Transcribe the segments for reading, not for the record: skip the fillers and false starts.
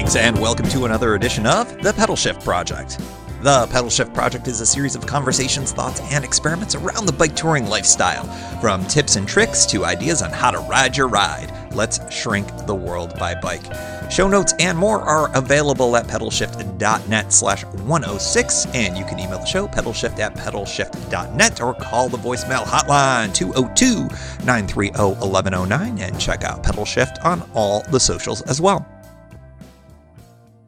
Greetings and welcome to another edition of the Pedalshift Project. The Pedalshift Project is a series of conversations, thoughts, and experiments around the bike touring lifestyle. From tips and tricks to ideas on how to ride your ride. Let's shrink the world by bike. Show notes and more are available at pedalshift.net/106, and you can email the show, pedalshift@pedalshift.net, or call the voicemail hotline 202-930-1109, and check out Pedalshift on all the socials as well.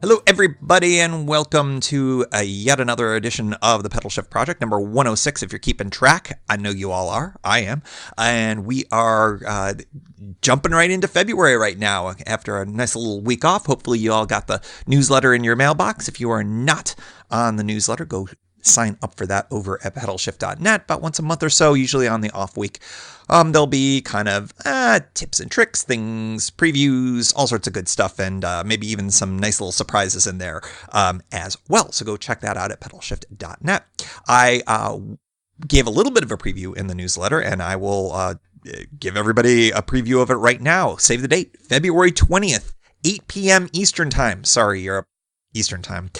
Hello, everybody, and welcome to yet another edition of the Pedalshift Project, number 106, if you're keeping track. I know you all are. I am. And we are jumping right into February right now after a nice little week off. Hopefully you all got the newsletter in your mailbox. If you are not on the newsletter, go sign up for that over at pedalshift.net about once a month or so, usually on the off week. There'll be kind of tips and tricks, things, previews, all sorts of good stuff, and maybe even some nice little surprises in there as well. So go check that out at pedalshift.net. I gave a little bit of a preview in the newsletter, and I will give everybody a preview of it right now. Save the date, February 20th, 8 p.m. Eastern Time. Sorry, Europe, Eastern Time.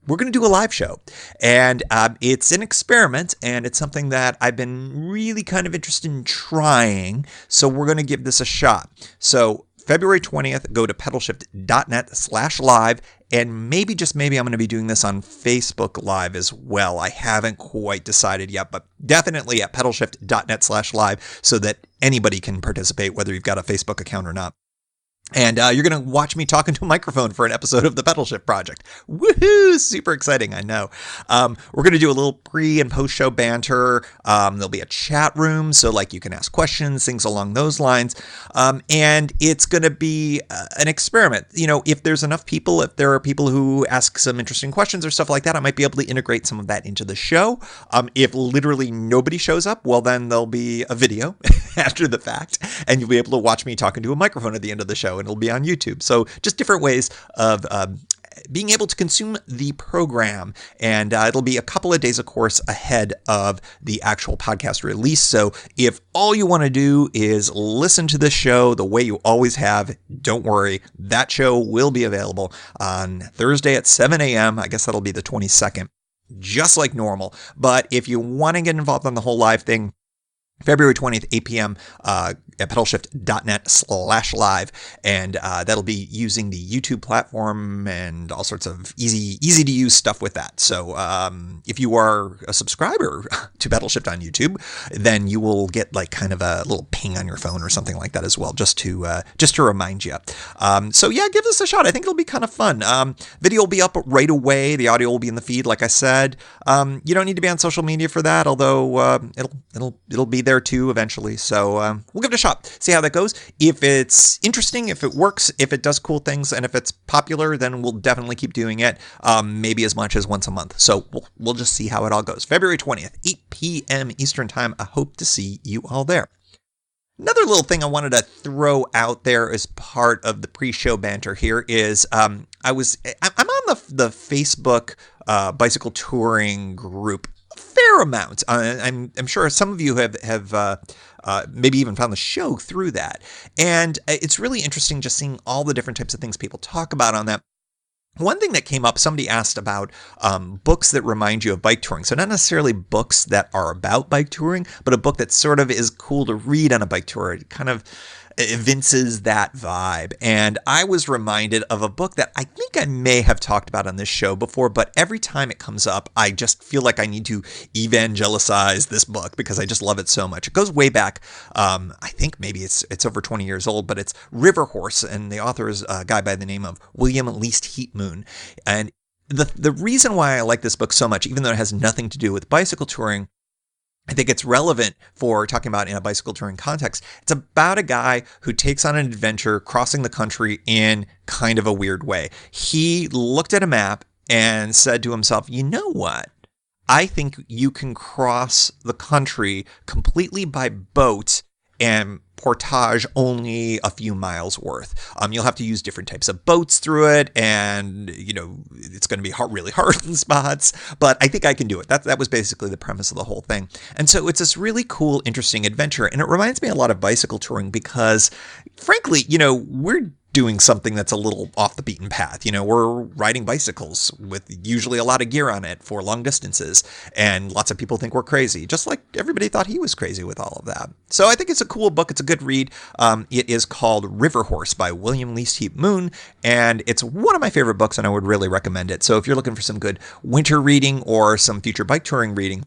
We're going to do a live show, and it's an experiment, and it's something that I've been really kind of interested in trying, so we're going to give this a shot. So February 20th, go to pedalshift.net/live, and maybe, just maybe, I'm going to be doing this on Facebook Live as well. I haven't quite decided yet, but definitely at pedalshift.net/live so that anybody can participate, whether you've got a Facebook account or not. And you're going to watch me talking to a microphone for an episode of the Pedalshift Project. Woohoo! Super exciting, I know. We're going to do a little pre- and post-show banter. There'll be a chat room, so like you can ask questions, things along those lines. And it's going to be an experiment. You know, if there's enough people, if there are people who ask some interesting questions or stuff like that, I might be able to integrate some of that into the show. If literally nobody shows up, well, then there'll be a video after the fact, and you'll be able to watch me talking to a microphone at the end of the show. And it'll be on YouTube. So just different ways of being able to consume the program. And it'll be a couple of days, of course, ahead of the actual podcast release. So if all you want to do is listen to this show the way you always have, don't worry. That show will be available on Thursday at 7 a.m. I guess that'll be the 22nd, just like normal. But if you want to get involved on the whole live thing, February 20th, 8 p.m. At pedalshift.net/live, and that'll be using the YouTube platform and all sorts of easy to use stuff with that. So if you are a subscriber to Pedalshift on YouTube, then you will get like kind of a little ping on your phone or something like that as well, just to remind you. So yeah, give this a shot. I think it'll be kind of fun. Video will be up right away. The audio will be in the feed, like I said. You don't need to be on social media for that, although it'll be there too eventually. So we'll give it a shot. See how that goes. If it's interesting, if it works, if it does cool things, and if it's popular, then we'll definitely keep doing it. Maybe as much as once a month. So we'll just see how it all goes. February 20th, 8 p.m. Eastern Time. I hope to see you all there. Another little thing I wanted to throw out there as part of the pre-show banter here is I'm on the Facebook bicycle touring group a fair amount. I'm sure some of you have maybe even found the show through that. And it's really interesting just seeing all the different types of things people talk about on that. One thing that came up, somebody asked about books that remind you of bike touring. So not necessarily books that are about bike touring, but a book that sort of is cool to read on a bike tour. It kind of evinces that vibe. And I was reminded of a book that I think I may have talked about on this show before, but every time it comes up, I just feel like I need to evangelize this book because I just love it so much. It goes way back. I think maybe it's over 20 years old, but it's River Horse, and the author is a guy by the name of William Least Heatmoon. And the reason why I like this book so much, even though it has nothing to do with bicycle touring, I think it's relevant for talking about in a bicycle touring context. It's about a guy who takes on an adventure crossing the country in kind of a weird way. He looked at a map and said to himself, you know what? I think you can cross the country completely by boat and portage only a few miles worth. You'll have to use different types of boats through it, and it's going to be really hard in spots, but I think I can do it. That was basically the premise of the whole thing. And so it's this really cool, interesting adventure, and it reminds me a lot of bicycle touring because, frankly, we're doing something that's a little off the beaten path. We're riding bicycles with usually a lot of gear on it for long distances, and lots of people think we're crazy, just like everybody thought he was crazy with all of that. So I think it's a cool book. It's a good read. It is called River Horse by William Least Heap Moon, and it's one of my favorite books, and I would really recommend it. So if you're looking for some good winter reading or some future bike touring reading,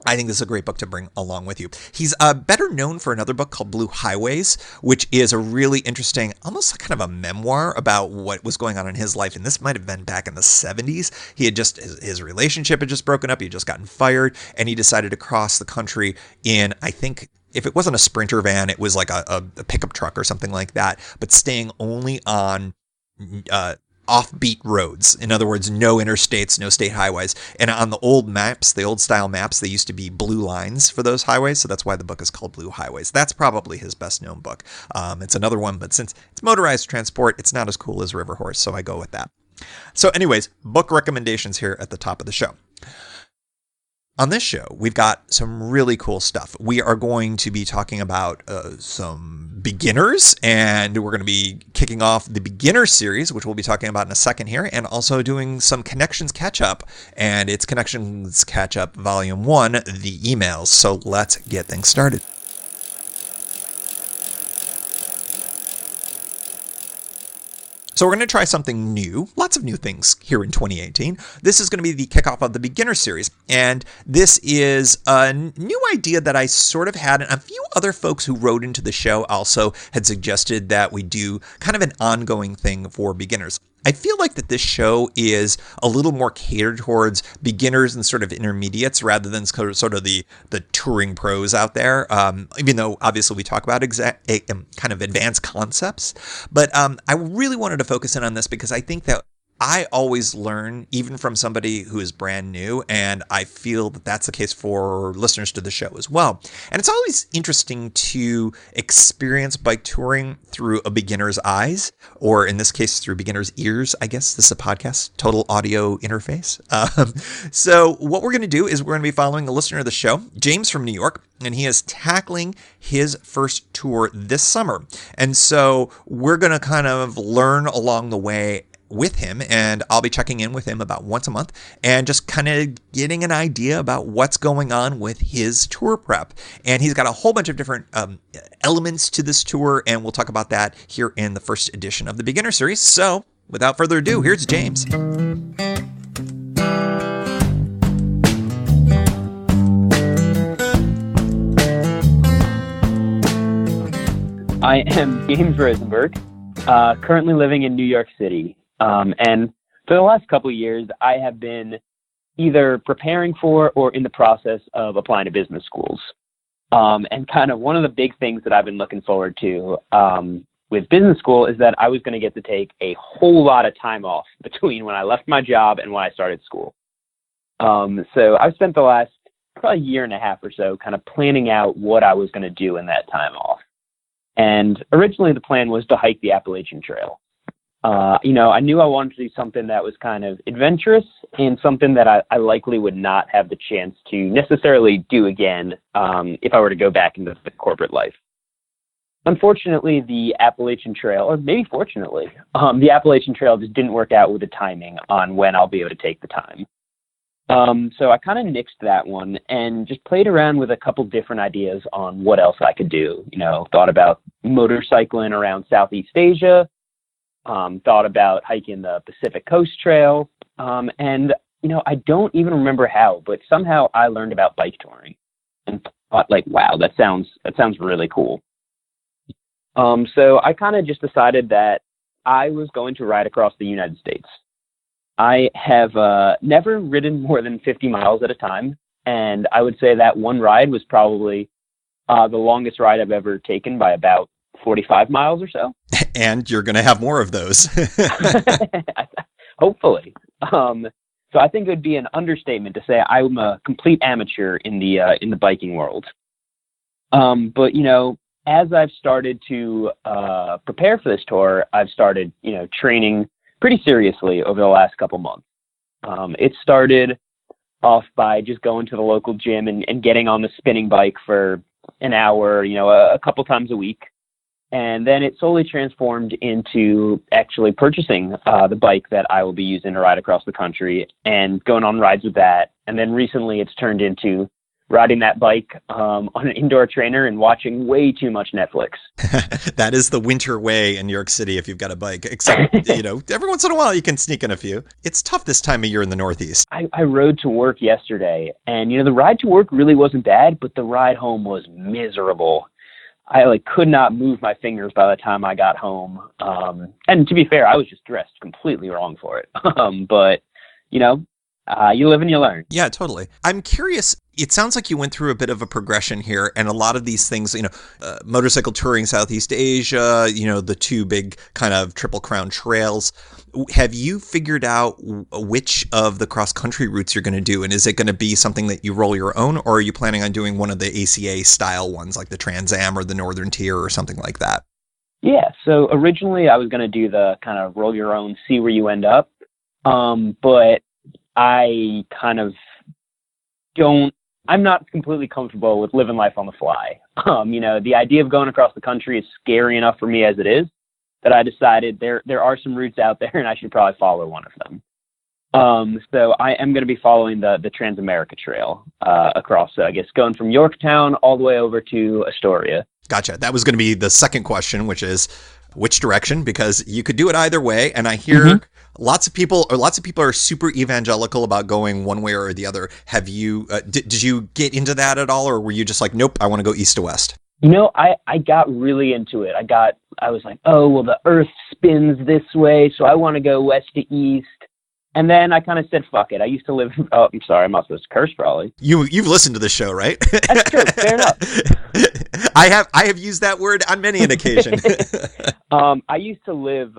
I think this is a great book to bring along with you. He's better known for another book called Blue Highways, which is a really interesting, almost kind of a memoir about what was going on in his life. And this might have been back in the 70s. He had just, his relationship had just broken up. He had just gotten fired, and he decided to cross the country in, I think, if it wasn't a Sprinter van, it was like a pickup truck or something like that, but staying only on offbeat roads. In other words, no interstates, no state highways. And on the old maps, the old style maps, they used to be blue lines for those highways. So that's why the book is called Blue Highways. That's probably his best known book. It's another one, but since it's motorized transport, it's not as cool as River Horse. So I go with that. So anyways, book recommendations here at the top of the show. On this show, we've got some really cool stuff. We are going to be talking about some beginners, and we're going to be kicking off the beginner series, which we'll be talking about in a second here, and also doing some Connections Catch-Up, and it's Connections Catch-Up Volume 1, the emails. So let's get things started. So we're going to try something new, lots of new things here in 2018. This is going to be the kickoff of the beginner series. And this is a new idea that I sort of had, and a few other folks who wrote into the show also had suggested that we do kind of an ongoing thing for beginners. I feel like that this show is a little more catered towards beginners and sort of intermediates rather than sort of the touring pros out there, even though obviously we talk about kind of advanced concepts. But I really wanted to focus in on this because I think that I always learn even from somebody who is brand new, and I feel that that's the case for listeners to the show as well. And it's always interesting to experience bike touring through a beginner's eyes, or in this case, through beginner's ears. I guess this is a podcast, total audio interface. So what we're going to do is we're going to be following a listener of the show, James from New York, and he is tackling his first tour this summer. And so we're going to kind of learn along the way with him, and I'll be checking in with him about once a month and just kind of getting an idea about what's going on with his tour prep. And he's got a whole bunch of different elements to this tour, and we'll talk about that here in the first edition of the beginner series. So without further ado, here's James. I am James Rosenberg, currently living in New York City. And for the last couple of years, I have been either preparing for or in the process of applying to business schools. And kind of one of the big things that I've been looking forward to with business school is that I was going to get to take a whole lot of time off between when I left my job and when I started school. So I've spent the last probably year and a half or so kind of planning out what I was going to do in that time off. And originally the plan was to hike the Appalachian Trail. I knew I wanted to do something that was kind of adventurous and something that I likely would not have the chance to necessarily do again if I were to go back into the corporate life. Unfortunately, the Appalachian Trail, or maybe fortunately, the Appalachian Trail just didn't work out with the timing on when I'll be able to take the time. So I kind of nixed that one and just played around with a couple different ideas on what else I could do. Thought about motorcycling around Southeast Asia. Thought about hiking the Pacific Coast Trail, and I don't even remember how, but somehow I learned about bike touring, and thought wow, that sounds really cool. So I kind of just decided that I was going to ride across the United States. I have never ridden more than 50 miles at a time, and I would say that one ride was probably the longest ride I've ever taken by about 45 miles or so. And you're going to have more of those. Hopefully. So I think it would be an understatement to say I'm a complete amateur in the biking world. But as I've started to prepare for this tour, I've started training pretty seriously over the last couple months. It started off by just going to the local gym and getting on the spinning bike for an hour, a couple times a week. And then it slowly transformed into actually purchasing the bike that I will be using to ride across the country and going on rides with that. And then recently it's turned into riding that bike on an indoor trainer and watching way too much Netflix. That is the winter way in New York City if you've got a bike, except, every once in a while you can sneak in a few. It's tough this time of year in the Northeast. I rode to work yesterday, and, the ride to work really wasn't bad, but the ride home was miserable. I could not move my fingers by the time I got home. And to be fair, I was just dressed completely wrong for it. But, you live and you learn. Yeah, totally. I'm curious. It sounds like you went through a bit of a progression here, and a lot of these things, motorcycle touring Southeast Asia, the two big kind of Triple Crown trails. Have you figured out which of the cross-country routes you're going to do? And is it going to be something that you roll your own, or are you planning on doing one of the ACA style ones like the Trans Am or the Northern Tier or something like that? Yeah. So originally I was going to do the kind of roll your own, see where you end up. But I kind of I'm not completely comfortable with living life on the fly. The idea of going across the country is scary enough for me as it is, that I decided there are some routes out there and I should probably follow one of them. So I am going to be following the Transamerica Trail across, I guess, going from Yorktown all the way over to Astoria. Gotcha. That was going to be the second question, which is which direction, because you could do it either way. And I hear lots of people are super evangelical about going one way or the other. Have you, did you get into that at all? Or were you just like, nope, I want to go east to west? I got really into it. I was like, oh, well, the earth spins this way, so I want to go west to east. And then I kind of said, fuck it. I used to live, I'm sorry, I'm not supposed to curse probably. You've listened to the show, right? That's true. Fair enough. I have used that word on many an occasion. I used to live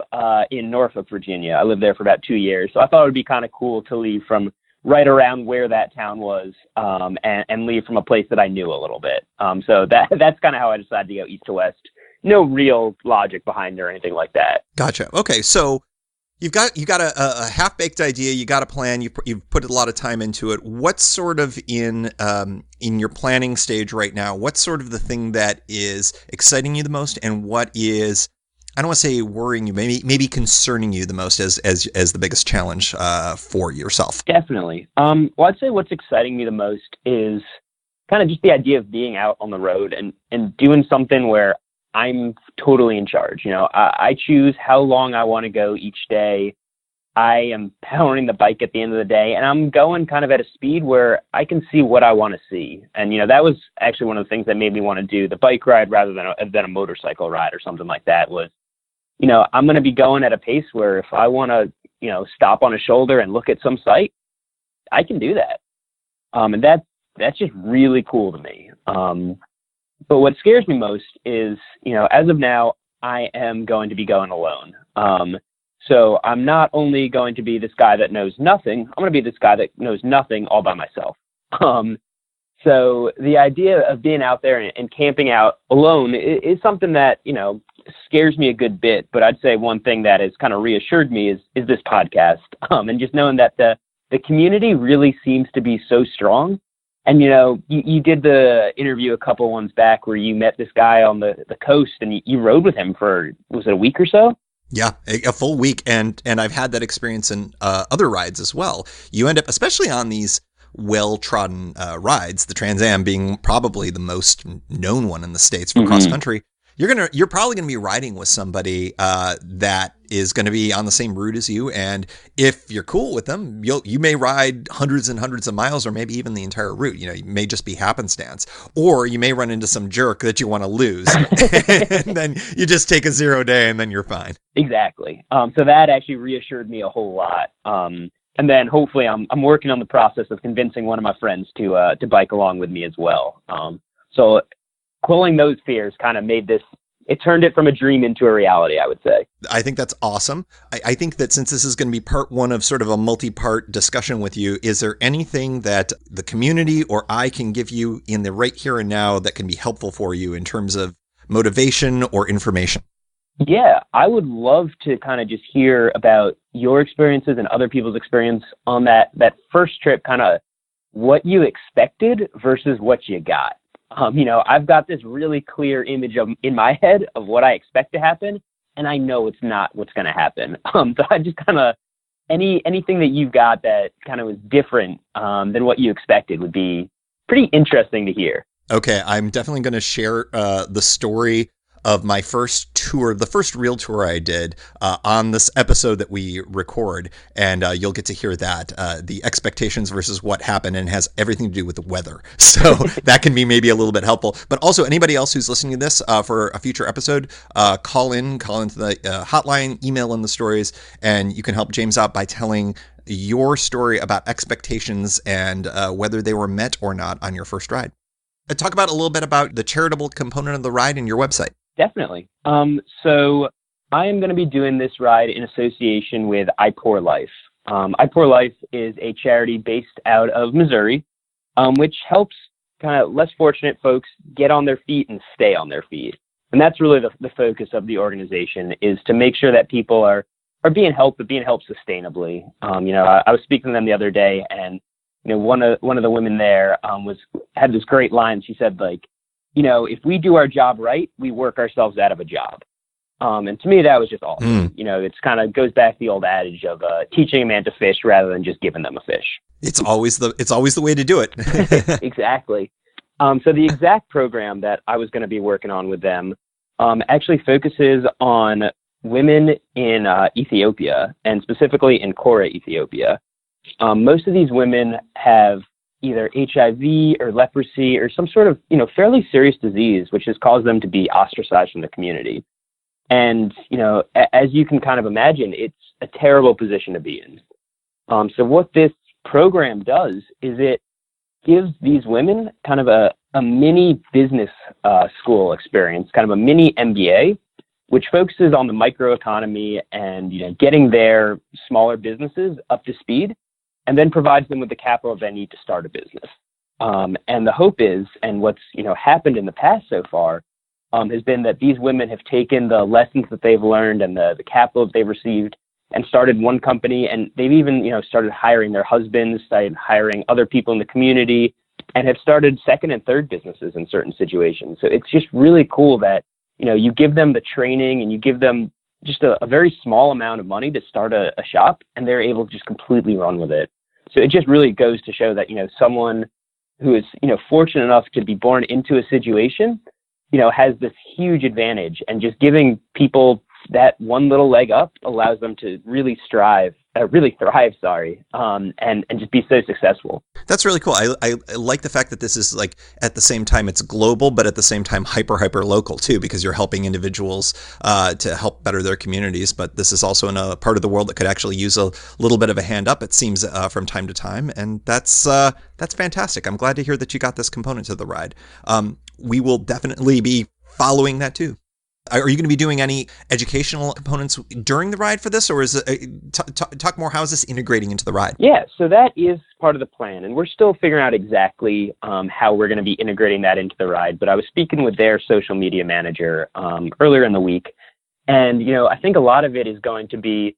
in Norfolk, Virginia. I lived there for about 2 years. So I thought it would be kind of cool to leave from right around where that town was and leave from a place that I knew a little bit. So that's kind of how I decided to go east to west. No real logic behind it or anything like that. Gotcha. Okay, so You've got a half-baked idea. You got a plan. You've put a lot of time into it. What's sort of in your planning stage right now? What's sort of the thing that is exciting you the most, and what is, I don't want to say worrying you, maybe concerning you the most as the biggest challenge for yourself? Definitely. Well, I'd say what's exciting me the most is kind of just the idea of being out on the road and doing something where I'm totally in charge. I choose how long I want to go each day. I am powering the bike at the end of the day, and I'm going kind of at a speed where I can see what I want to see. And, that was actually one of the things that made me want to do the bike ride rather than a motorcycle ride or something like that was, I'm going to be going at a pace where if I want to, stop on a shoulder and look at some site, I can do that. And that's just really cool to me. But what scares me most is, as of now, I am going to be going alone. So I'm not only going to be this guy that knows nothing, I'm going to be this guy that knows nothing all by myself. So the idea of being out there and camping out alone is something that, scares me a good bit. But I'd say one thing that has kind of reassured me is this podcast. And just knowing that the community really seems to be so strong. And, you did the interview a couple ones back where you met this guy on the coast and you rode with him for, was it a week or so? Yeah, a full week. And I've had that experience in other rides as well. You end up, especially on these well-trodden rides, the Trans Am being probably the most known one in the States for cross country. You're probably going to be riding with somebody that is going to be on the same route as you, and if you're cool with them, you may ride hundreds and hundreds of miles, or maybe even the entire route. It may just be happenstance, or you may run into some jerk that you want to lose, and then you just take a 0 day, and then you're fine. Exactly. So that actually reassured me a whole lot. And then hopefully I'm working on the process of convincing one of my friends to bike along with me as well. So quelling those fears kind of it turned it from a dream into a reality, I would say. I think that's awesome. I think that since this is going to be part one of sort of a multi-part discussion with you, is there anything that the community or I can give you in the right here and now that can be helpful for you in terms of motivation or information? Yeah, I would love to kind of just hear about your experiences and other people's experience on that first trip, kind of what you expected versus what you got. I've got this really clear image in my head of what I expect to happen, and I know it's not what's going to happen. So I just kind of, anything that you've got that kind of was different than what you expected would be pretty interesting to hear. Okay, I'm definitely going to share the story of my first tour, the first real tour I did on this episode that we record, and you'll get to hear that, the expectations versus what happened, and has everything to do with the weather. So that can be maybe a little bit helpful. But also anybody else who's listening to this for a future episode, call into the hotline, email in the stories, and you can help James out by telling your story about expectations and whether they were met or not on your first ride. Talk about a little bit about the charitable component of the ride and your website. Definitely. So I am going to be doing this ride in association with I Pour Life. I Pour Life is a charity based out of Missouri, which helps kind of less fortunate folks get on their feet and stay on their feet. And that's really the focus of the organization, is to make sure that people are being helped, but being helped sustainably. I was speaking to them the other day, and one of the women there had this great line. She said, like, if we do our job right, we work ourselves out of a job. And to me, that was just awesome. It's kind of goes back to the old adage of teaching a man to fish rather than just giving them a fish. It's always the way to do it. Exactly. So the exact program that I was going to be working on with them actually focuses on women in Ethiopia, and specifically in Kora, Ethiopia. Most of these women have either HIV or leprosy or some sort of, fairly serious disease, which has caused them to be ostracized from the community. And, as you can kind of imagine, it's a terrible position to be in. So what this program does is it gives these women kind of a mini business school experience, kind of a mini MBA, which focuses on the microeconomy and, getting their smaller businesses up to speed, and then provides them with the capital they need to start a business. And the hope is, and what's happened in the past so far, has been that these women have taken the lessons that they've learned and the capital that they've received and started one company, and they've even started hiring their husbands, started hiring other people in the community, and have started second and third businesses in certain situations. So it's just really cool that you give them the training and you give them just a very small amount of money to start a shop, and they're able to just completely run with it. So it just really goes to show that, someone who is, fortunate enough to be born into a situation, has this huge advantage, and just giving people that one little leg up allows them to really thrive, and just be so successful. That's really cool. I like the fact that this is, like, at the same time it's global, but at the same time hyper local too, because you're helping individuals to help better their communities. But this is also in a part of the world that could actually use a little bit of a hand up, it seems, from time to time, and that's fantastic. I'm glad to hear that you got this component to the ride. We will definitely be following that too. Are you going to be doing any educational components during the ride for this, or is it talk more? How is this integrating into the ride? Yeah, so that is part of the plan, and we're still figuring out exactly how we're going to be integrating that into the ride. But I was speaking with their social media manager earlier in the week, and I think a lot of it is going to be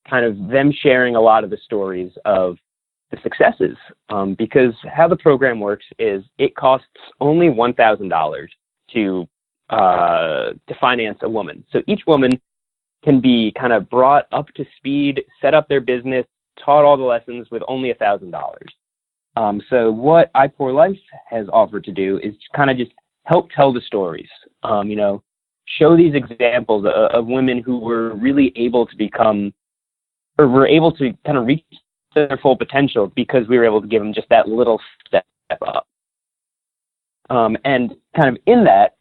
kind of them sharing a lot of the stories of the successes, because how the program works is it costs only $1,000 to finance a woman. So each woman can be kind of brought up to speed, set up their business, taught all the lessons with only $1,000. So what I Pour Life has offered to do is kind of just help tell the stories, show these examples of women who were really able to become, or were able to kind of reach their full potential because we were able to give them just that little step up. And kind of in that,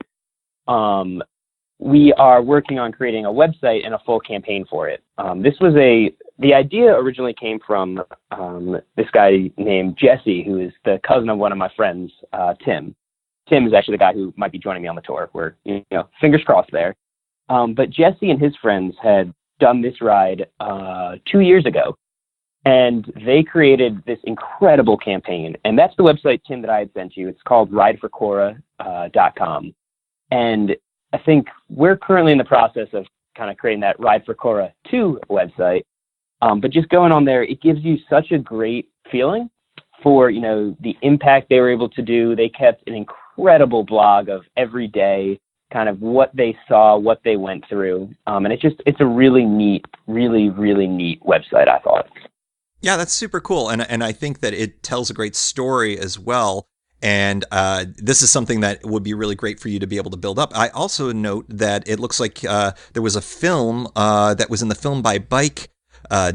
we are working on creating a website and a full campaign for it. The idea originally came from this guy named Jesse, who is the cousin of one of my friends, Tim. Tim is actually the guy who might be joining me on the tour. We're, fingers crossed there. But Jesse and his friends had done this ride 2 years ago, and they created this incredible campaign. And that's the website, Tim, that I had sent you. It's called rideforkora.com. And I think we're currently in the process of kind of creating that Ride for Kora 2 website. But just going on there, it gives you such a great feeling for, the impact they were able to do. They kept an incredible blog of every day, kind of what they saw, what they went through. And it's a really neat, really, really neat website, I thought. Yeah, that's super cool. And I think that it tells a great story as well. And this is something that would be really great for you to be able to build up. I also note that it looks like there was a film that was in the Film by Bike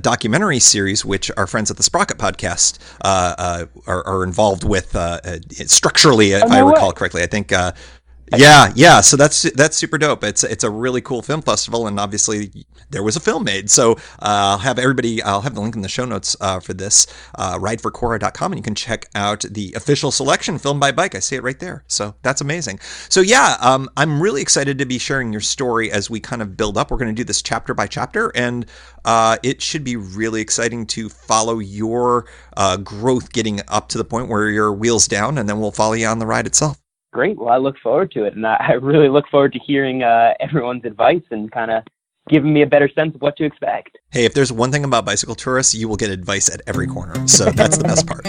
documentary series, which our friends at the Sprocket podcast are involved with structurally, if I recall correctly. I think yeah. So that's super dope. It's a really cool film festival, and obviously there was a film made. So I'll have the link in the show notes for this, rideforcora.com, and you can check out the official selection, Film by Bike. I see it right there. So that's amazing. So yeah, I'm really excited to be sharing your story as we kind of build up. We're going to do this chapter by chapter, and it should be really exciting to follow your growth, getting up to the point where your wheels down, and then we'll follow you on the ride itself. Great. Well, I look forward to it, and I really look forward to hearing everyone's advice and kind of giving me a better sense of what to expect. Hey, if there's one thing about bicycle tourists, you will get advice at every corner. So that's the best part.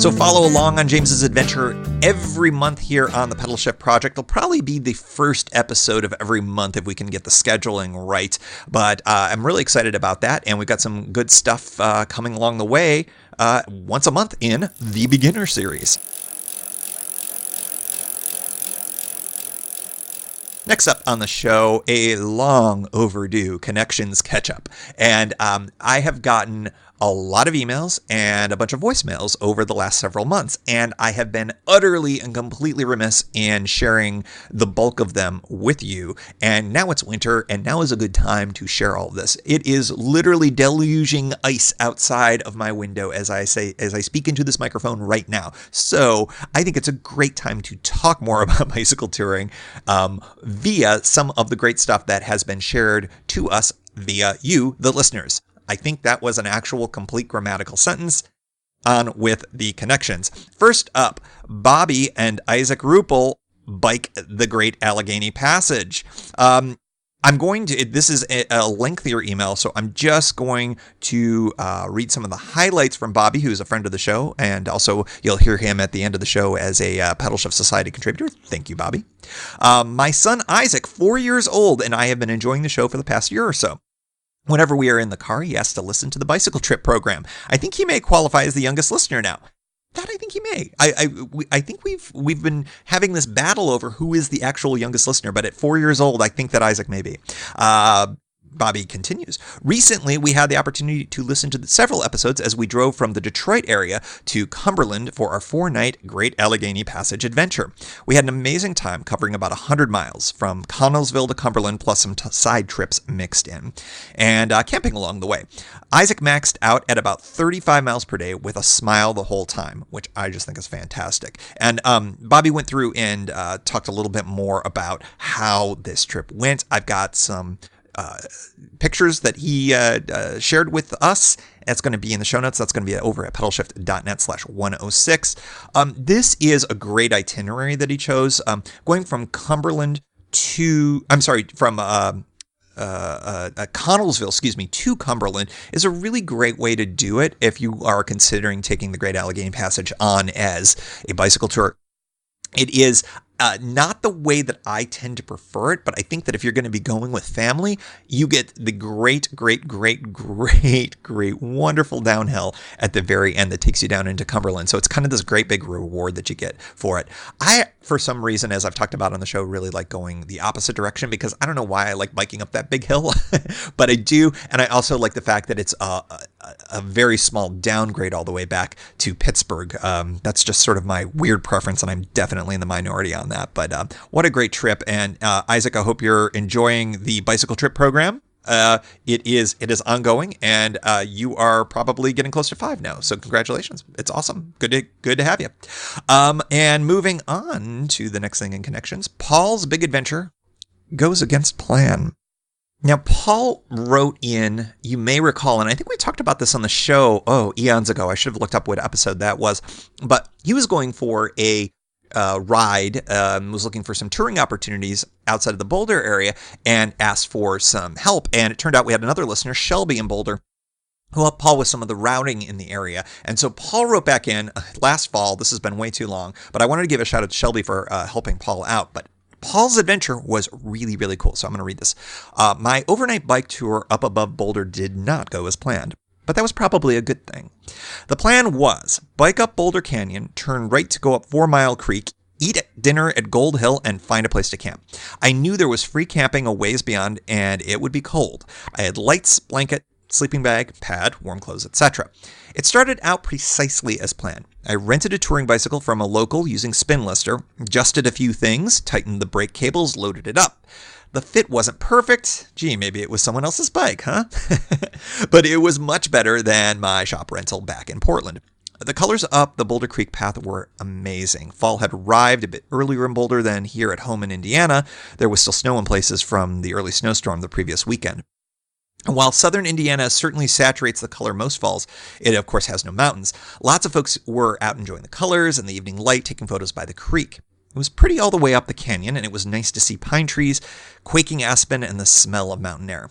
So follow along on James's adventure every month here on the Pedalshift Project. It'll probably be the first episode of every month if we can get the scheduling right. But I'm really excited about that, and we've got some good stuff coming along the way once a month in the Beginner Series. Next up on the show, a long overdue Connections catch-up. And I have gotten a lot of emails and a bunch of voicemails over the last several months, and I have been utterly and completely remiss in sharing the bulk of them with you. And now it's winter, and now is a good time to share all of this. It is literally deluging ice outside of my window as I speak into this microphone right now. So I think it's a great time to talk more about bicycle touring via some of the great stuff that has been shared to us via you, the listeners. I think that was an actual complete grammatical sentence. On with the connections. First up, Bobby and Isaac Ruppel bike the Great Allegheny Passage. This is a lengthier email, so I'm just going to read some of the highlights from Bobby, who's a friend of the show, and also you'll hear him at the end of the show as a Pedalshift Society contributor. Thank you, Bobby. My son Isaac, 4 years old, and I have been enjoying the show for the past year or so. Whenever we are in the car, he has to listen to the bicycle trip program. I think he may qualify as the youngest listener now. That I think he may. I think we've been having this battle over who is the actual youngest listener, but at 4 years old, I think that Isaac may be. Bobby continues. Recently, we had the opportunity to listen to several episodes as we drove from the Detroit area to Cumberland for our 4-night Great Allegheny Passage adventure. We had an amazing time covering about 100 miles from Connellsville to Cumberland, plus some side trips mixed in, and camping along the way. Isaac maxed out at about 35 miles per day with a smile the whole time, which I just think is fantastic. And Bobby went through and talked a little bit more about how this trip went. I've got some pictures that he shared with us. That's going to be in the show notes. That's going to be over at pedalshift.net/106. This is a great itinerary that he chose. Going from Connellsville, to Cumberland is a really great way to do it if you are considering taking the Great Allegheny Passage on as a bicycle tour. It is not the way that I tend to prefer it, but I think that if you're going to be going with family, you get the great, wonderful downhill at the very end that takes you down into Cumberland. So it's kind of this great big reward that you get for it. I, for some reason, as I've talked about on the show, really like going the opposite direction because I don't know why I like biking up that big hill, but I do. And I also like the fact that it's a very small downgrade all the way back to Pittsburgh. That's just sort of my weird preference, and I'm definitely in the minority on that. But what a great trip. And Isaac, I hope you're enjoying the bicycle trip program. It is ongoing, and you are probably getting close to 5 now. So congratulations. It's awesome. Good to have you. And moving on to the next thing in connections, Paul's big adventure goes against plan. Now, Paul wrote in, you may recall, and I think we talked about this on the show, eons ago. I should have looked up what episode that was, but he was going for a ride, was looking for some touring opportunities outside of the Boulder area and asked for some help. And it turned out we had another listener, Shelby in Boulder, who helped Paul with some of the routing in the area. And so Paul wrote back in last fall. This has been way too long, but I wanted to give a shout out to Shelby for helping Paul out. But Paul's adventure was really, really cool. So I'm going to read this. My overnight bike tour up above Boulder did not go as planned, but that was probably a good thing. The plan was bike up Boulder Canyon, turn right to go up 4 Mile Creek, eat dinner at Gold Hill, and find a place to camp. I knew there was free camping a ways beyond, and it would be cold. I had lights, blanket, sleeping bag, pad, warm clothes, etc. It started out precisely as planned. I rented a touring bicycle from a local using Spin Lister, adjusted a few things, tightened the brake cables, loaded it up. The fit wasn't perfect. Gee, maybe it was someone else's bike, huh? But it was much better than my shop rental back in Portland. The colors up the Boulder Creek path were amazing. Fall had arrived a bit earlier in Boulder than here at home in Indiana. There was still snow in places from the early snowstorm the previous weekend. And while southern Indiana certainly saturates the color most falls, it of course has no mountains. Lots of folks were out enjoying the colors and the evening light, taking photos by the creek. It was pretty all the way up the canyon, and it was nice to see pine trees, quaking aspen, and the smell of mountain air.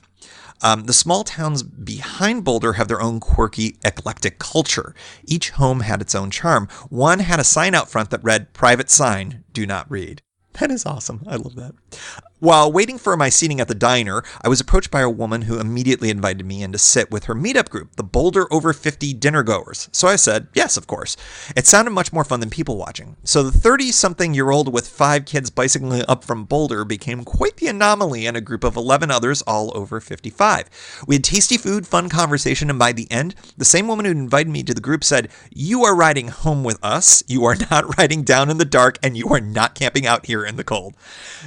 The small towns behind Boulder have their own quirky, eclectic culture. Each home had its own charm. One had a sign out front that read, "Private sign, do not read." That is awesome. I love that. While waiting for my seating at the diner, I was approached by a woman who immediately invited me in to sit with her meetup group, the Boulder Over 50 dinner goers. So I said, yes, of course. It sounded much more fun than people watching. So the 30-something-year-old with 5 kids bicycling up from Boulder became quite the anomaly in a group of 11 others, all over 55. We had tasty food, fun conversation, and by the end, the same woman who invited me to the group said, "You are riding home with us. You are not riding down in the dark, and you are not camping out here in the cold."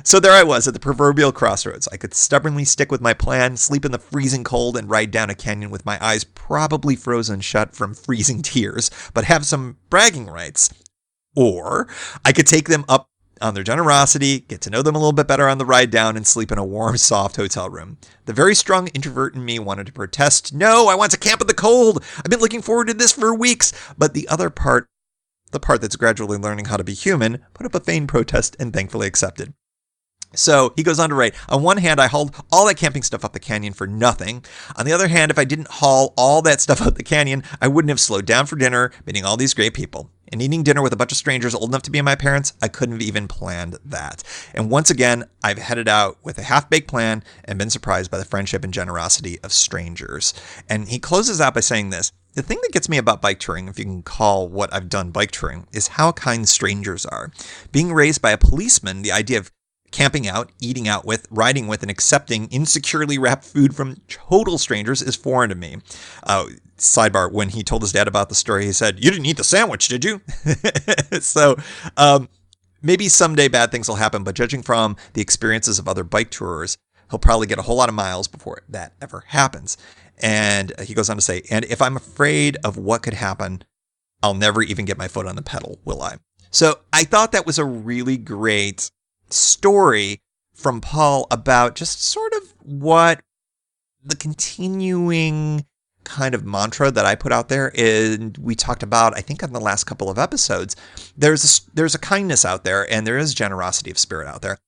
So there I was at the proverbial crossroads. I could stubbornly stick with my plan, sleep in the freezing cold, and ride down a canyon with my eyes probably frozen shut from freezing tears, but have some bragging rights. Or I could take them up on their generosity, get to know them a little bit better on the ride down, and sleep in a warm, soft hotel room. The very strong introvert in me wanted to protest, "No, I want to camp in the cold. I've been looking forward to this for weeks." But the other part, the part that's gradually learning how to be human, put up a vain protest and thankfully accepted. So he goes on to write, on one hand, I hauled all that camping stuff up the canyon for nothing. On the other hand, if I didn't haul all that stuff up the canyon, I wouldn't have slowed down for dinner, meeting all these great people. And eating dinner with a bunch of strangers old enough to be my parents, I couldn't have even planned that. And once again, I've headed out with a half-baked plan and been surprised by the friendship and generosity of strangers. And he closes out by saying this: the thing that gets me about bike touring, if you can call what I've done bike touring, is how kind strangers are. Being raised by a policeman, the idea of camping out, eating out with, riding with, and accepting insecurely wrapped food from total strangers is foreign to me. Sidebar, when he told his dad about the story, he said, "You didn't eat the sandwich, did you?" So maybe someday bad things will happen, but judging from the experiences of other bike tourers, he'll probably get a whole lot of miles before that ever happens. And he goes on to say, "And if I'm afraid of what could happen, I'll never even get my foot on the pedal, will I?" So I thought that was a really great story from Paul about just sort of what the continuing kind of mantra that I put out there is. We talked about, I think on the last couple of episodes, there's a kindness out there, and there is generosity of spirit out there.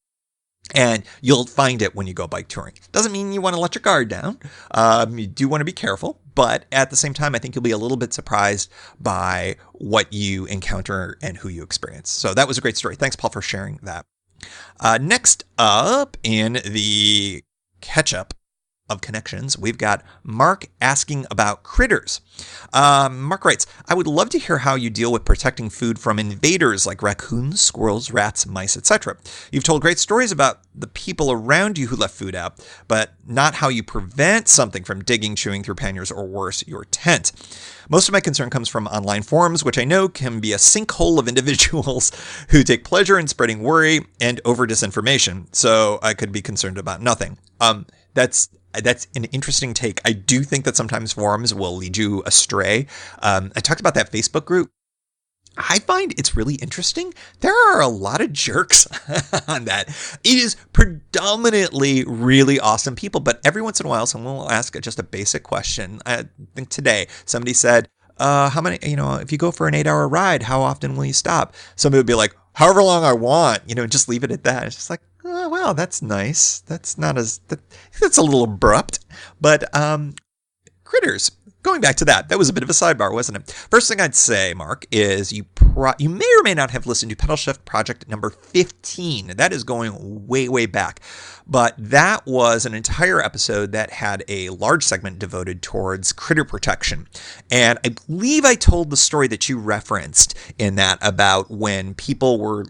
And you'll find it when you go bike touring. Doesn't mean you want to let your guard down. You do want to be careful, but at the same time, I think you'll be a little bit surprised by what you encounter and who you experience. So that was a great story. Thanks, Paul, for sharing that. Next up in the catch-up of connections, we've got Mark asking about critters. Mark writes, "I would love to hear how you deal with protecting food from invaders like raccoons, squirrels, rats, mice, etc. You've told great stories about the people around you who left food out, but not how you prevent something from digging, chewing through panniers, or worse, your tent. Most of my concern comes from online forums, which I know can be a sinkhole of individuals who take pleasure in spreading worry and over disinformation, so I could be concerned about nothing." That's an interesting take. I do think that sometimes forums will lead you astray. I talked about that Facebook group. I find it's really interesting. There are a lot of jerks on that. It is predominantly really awesome people, but every once in a while, someone will ask just a basic question. I think today somebody said, how many, if you go for an 8-hour ride, how often will you stop? Somebody would be like, however long I want, just leave it at that. It's just like, oh, well, that's nice. That's a little abrupt, but critters. going back to that was a bit of a sidebar, wasn't it? First thing I'd say, Mark, is you may or may not have listened to Pedalshift Project number 15. That is going way, way back. But that was an entire episode that had a large segment devoted towards critter protection. And I believe I told the story that you referenced in that about when people were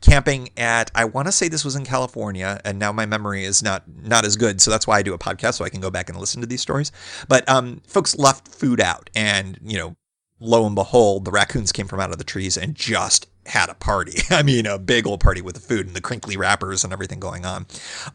camping at, I want to say this was in California, and now my memory is not as good, so that's why I do a podcast, so I can go back and listen to these stories. But folks left food out, and, lo and behold, the raccoons came from out of the trees and just had a party. I mean, a big old party with the food and the crinkly wrappers and everything going on.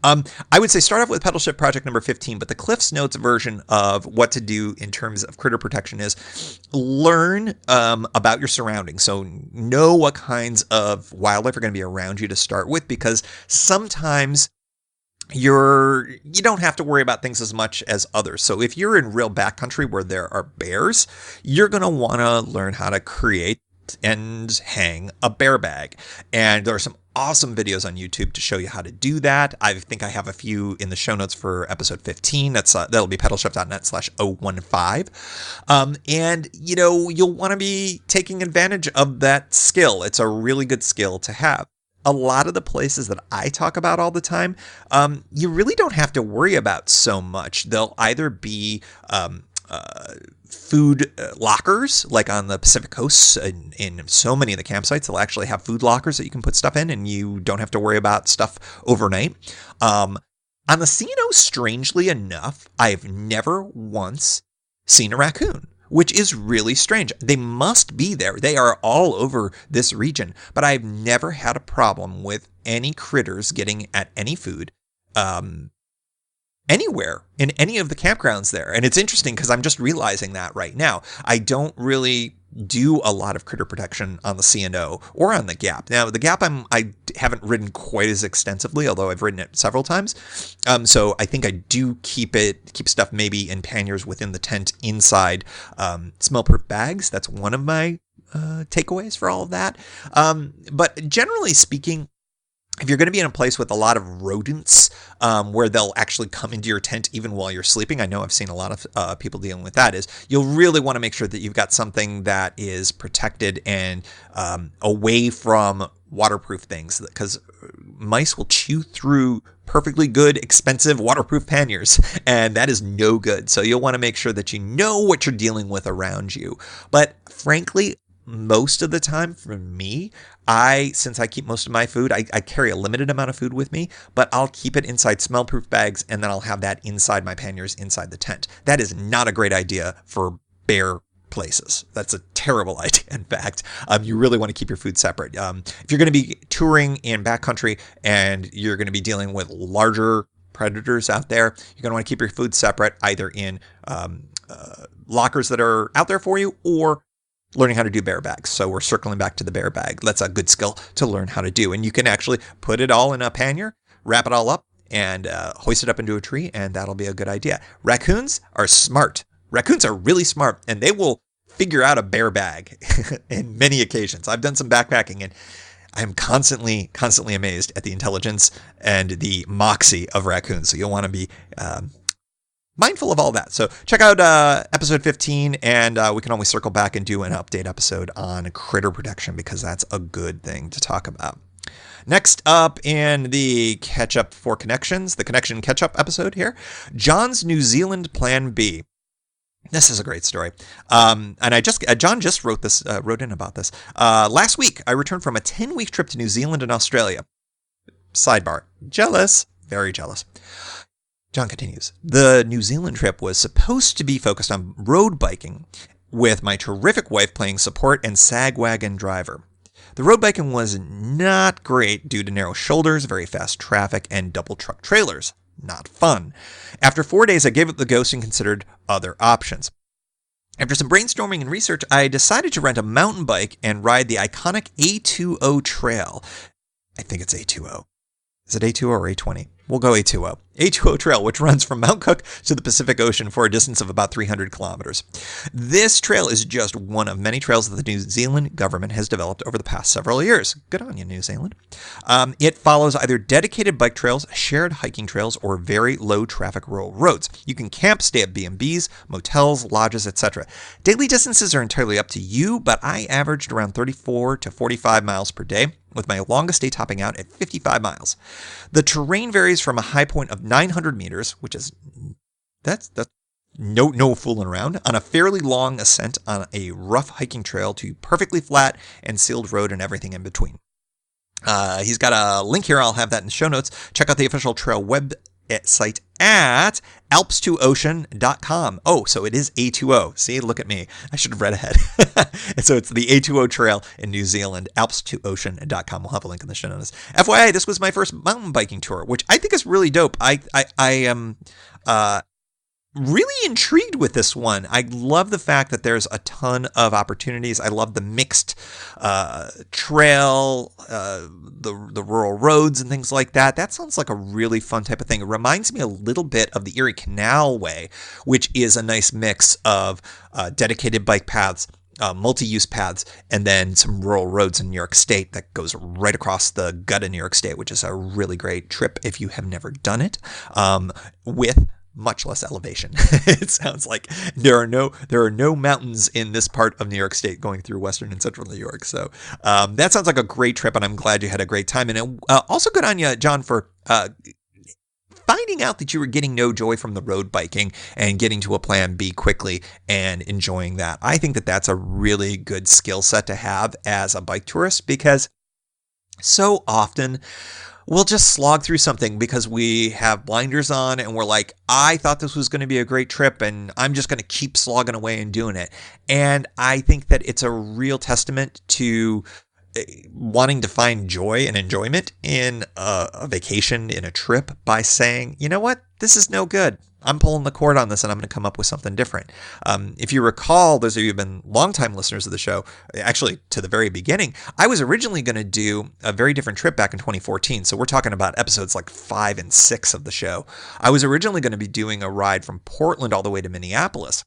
I would say start off with Pedalshift Project number 15, but the Cliff's Notes version of what to do in terms of critter protection is learn about your surroundings. So know what kinds of wildlife are going to be around you to start with, because sometimes you don't have to worry about things as much as others. So if you're in real backcountry where there are bears, you're going to want to learn how to create and hang a bear bag. And there are some awesome videos on YouTube to show you how to do that. I think I have a few in the show notes for episode 15. That'll be pedalshift.net/015. And you'll want to be taking advantage of that skill. It's a really good skill to have. A lot of the places that I talk about all the time, you really don't have to worry about so much. They'll either be food lockers, like on the Pacific Coast. In so many of the campsites, they'll actually have food lockers that you can put stuff in, and you don't have to worry about stuff overnight. On the C&O, strangely enough, I've never once seen a raccoon, which is really strange. They must be there. They are all over this region, but I've never had a problem with any critters getting at any food anywhere in any of the campgrounds there. And it's interesting because I'm just realizing that right now. I don't really do a lot of critter protection on the C&O or on the Gap. Now, the Gap I haven't ridden quite as extensively, although I've ridden it several times. So I think I do keep stuff maybe in panniers within the tent inside smell-proof bags. That's one of my takeaways for all of that. But generally speaking, if you're going to be in a place with a lot of rodents where they'll actually come into your tent even while you're sleeping, I know I've seen a lot of people dealing with that, is you'll really want to make sure that you've got something that is protected and away from waterproof things, because mice will chew through perfectly good, expensive, waterproof panniers, and that is no good. So you'll want to make sure that you know what you're dealing with around you. But frankly, most of the time for me, since I keep most of my food, I carry a limited amount of food with me, but I'll keep it inside smell-proof bags, and then I'll have that inside my panniers inside the tent. That is not a great idea for bear places. That's a terrible idea, in fact. You really want to keep your food separate. If you're going to be touring in backcountry and you're going to be dealing with larger predators out there, you're going to want to keep your food separate, either in lockers that are out there for you, or learning how to do bear bags. So we're circling back to the bear bag. That's a good skill to learn how to do. And you can actually put it all in a pannier, wrap it all up, and hoist it up into a tree, and that'll be a good idea. Raccoons are smart. Raccoons are really smart, and they will figure out a bear bag in many occasions. I've done some backpacking, and I'm constantly amazed at the intelligence and the moxie of raccoons. So you'll want to be mindful of all that. So check out episode 15, and we can always circle back and do an update episode on critter protection, because that's a good thing to talk about. Next up in the Catch Up for Connections, the Connection Catch Up episode here, John's New Zealand Plan B. This is a great story. And John just wrote in about this. Last week, I returned from a 10-week trip to New Zealand and Australia. Sidebar. Jealous. Very jealous. John continues. The New Zealand trip was supposed to be focused on road biking, with my terrific wife playing support and sag wagon driver. The road biking was not great due to narrow shoulders, very fast traffic, and double truck trailers. Not fun. After 4 days, I gave it the ghost and considered other options. After some brainstorming and research, I decided to rent a mountain bike and ride the iconic A20 trail. I think it's A20. Is it A20 or A20? We'll go A20. A20 Trail, which runs from Mount Cook to the Pacific Ocean for a distance of about 300 kilometers. This trail is just one of many trails that the New Zealand government has developed over the past several years. Good on you, New Zealand. It follows either dedicated bike trails, shared hiking trails, or very low traffic rural roads. You can camp, stay at B&Bs, motels, lodges, etc. Daily distances are entirely up to you, but I averaged around 34 to 45 miles per day, with my longest day topping out at 55 miles. The terrain varies from a high point of 900 meters, which is that's no fooling around, on a fairly long ascent on a rough hiking trail to perfectly flat and sealed road and everything in between. He's got a link here. I'll have that in the show notes. Check out the official trail website at alps2ocean.com. Oh, so it is A20. See, look at me. I should have read ahead. And so it's the A20 Trail in New Zealand, alps2ocean.com. We'll have a link in the show notes. FYI, this was my first mountain biking tour, which I think is really dope. I am really intrigued with this one. I love the fact that there's a ton of opportunities. I love the mixed trail, the rural roads and things like that. That sounds like a really fun type of thing. It reminds me a little bit of the Erie Canal Way, which is a nice mix of dedicated bike paths, multi-use paths, and then some rural roads in New York State that goes right across the gut of New York State, which is a really great trip if you have never done it, with much less elevation. It sounds like there are no mountains in this part of New York State going through western and central New York. So that sounds like a great trip, and I'm glad you had a great time. And also good on you, John, for finding out that you were getting no joy from the road biking and getting to a plan B quickly and enjoying that. I think that that's a really good skill set to have as a bike tourist, because so often we'll just slog through something because we have blinders on and we're like, I thought this was going to be a great trip and I'm just going to keep slogging away and doing it. And I think that it's a real testament to wanting to find joy and enjoyment in a vacation, in a trip, by saying, you know what, this is no good. I'm pulling the cord on this and I'm going to come up with something different. If you recall, those of you who have been longtime listeners of the show, actually to the very beginning, I was originally going to do a very different trip back in 2014. So we're talking about episodes like 5 and 6 of the show. I was originally going to be doing a ride from Portland all the way to Minneapolis,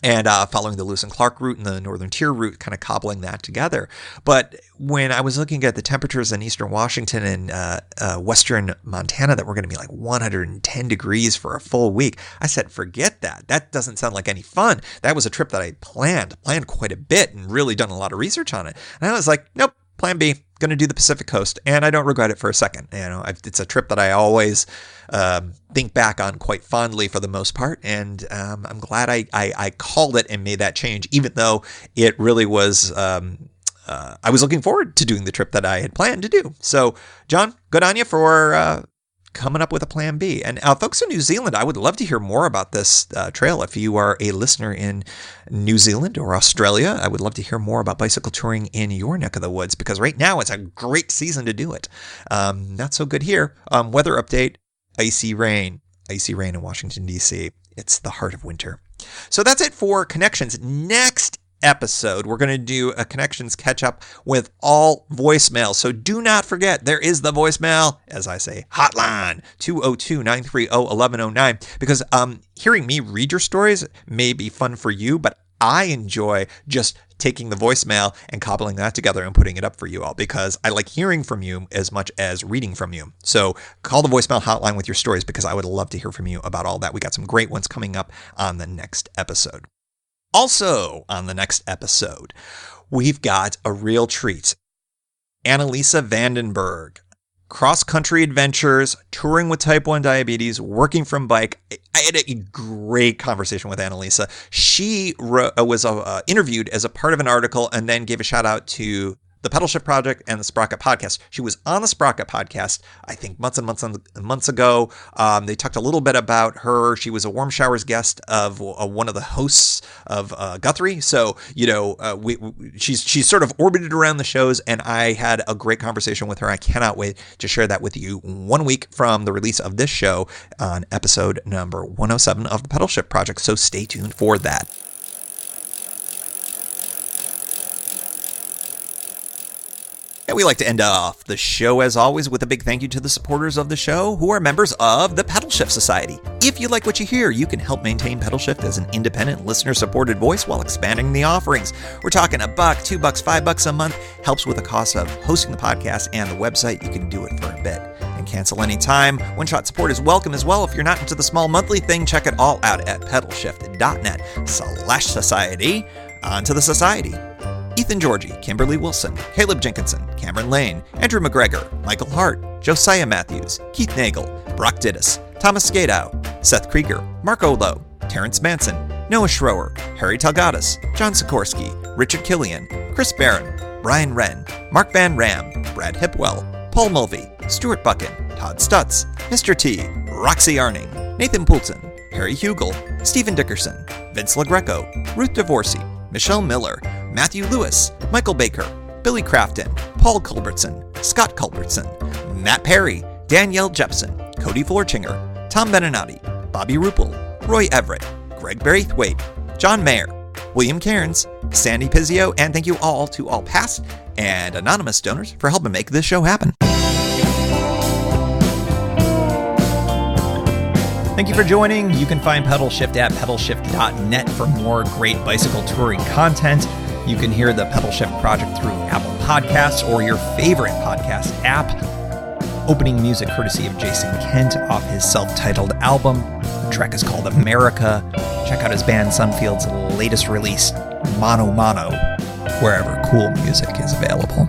and following the Lewis and Clark route and the Northern Tier route, kind of cobbling that together. But when I was looking at the temperatures in eastern Washington and western Montana that were going to be like 110 degrees for a full week, I said, forget that. That doesn't sound like any fun. That was a trip that I planned quite a bit and really done a lot of research on it. And I was like, nope, plan B, going to do the Pacific Coast. And I don't regret it for a second. You know, it's a trip that I always think back on quite fondly for the most part. And I'm glad I called it and made that change, even though it really was, I was looking forward to doing the trip that I had planned to do. So, John, good on you for coming up with a plan B. And folks in New Zealand, I would love to hear more about this trail. If you are a listener in New Zealand or Australia, I would love to hear more about bicycle touring in your neck of the woods, because right now it's a great season to do it. Not so good here. Weather update, icy rain in Washington, D.C. It's the heart of winter. So that's it for Connections. Next episode, we're going to do a Connections catch up with all voicemail. So do not forget, there is the voicemail, as I say, hotline 202-930-1109, because hearing me read your stories may be fun for you, but I enjoy just taking the voicemail and cobbling that together and putting it up for you all, because I like hearing from you as much as reading from you. So call the voicemail hotline with your stories, because I would love to hear from you about all that. We got some great ones coming up on the next episode. Also, on the next episode, we've got a real treat. Annalisa Vandenberg, cross-country adventures, touring with type 1 diabetes, working from bike. I had a great conversation with Annalisa. She was interviewed as a part of an article and then gave a shout out to the Pedalshift Project and the Sprocket Podcast. She was on the Sprocket Podcast, I think, months and months ago. They talked a little bit about her. She was a Warm Showers guest of one of the hosts of Guthrie. So, you know, she's sort of orbited around the shows, and I had a great conversation with her. I cannot wait to share that with you 1 week from the release of this show on episode number 107 of the Pedalshift Project. So stay tuned for that. And we like to end off the show, as always, with a big thank you to the supporters of the show who are members of the Pedalshift Society. If you like what you hear, you can help maintain Pedalshift as an independent, listener-supported voice while expanding the offerings. We're talking $1, $2, $5 a month. Helps with the cost of hosting the podcast and the website. You can do it for a bit and cancel anytime. One-shot support is welcome as well. If you're not into the small monthly thing, check it all out at pedalshift.net/society. On to the society. Ethan Georgie, Kimberly Wilson, Caleb Jenkinson, Cameron Lane, Andrew McGregor, Michael Hart, Josiah Matthews, Keith Nagel, Brock Dittus, Thomas Skadow, Seth Krieger, Mark Olo, Terrence Manson, Noah Schroer, Harry Talgadis, John Sikorsky, Richard Killian, Chris Barron, Brian Wren, Mark Van Ram, Brad Hipwell, Paul Mulvey, Stuart Buchan, Todd Stutz, Mr. T, Roxy Arning, Nathan Poulton, Harry Hugel, Stephen Dickerson, Vince LaGreco, Ruth Divorcey, Michelle Miller, Matthew Lewis, Michael Baker, Billy Crafton, Paul Culbertson, Scott Culbertson, Matt Perry, Danielle Jepson, Cody Florchinger, Tom Beninati, Bobby Ruppel, Roy Everett, Greg Berrythwaite, John Mayer, William Cairns, Sandy Pizzio, and thank you all to all past and anonymous donors for helping make this show happen. Thank you for joining. You can find Pedalshift at pedalshift.net for more great bicycle touring content. You can hear the Pedalshift Project through Apple Podcasts or your favorite podcast app. Opening music courtesy of Jason Kent off his self-titled album. The track is called America. Check out his band Sunfield's latest release, Mono Mono, wherever cool music is available.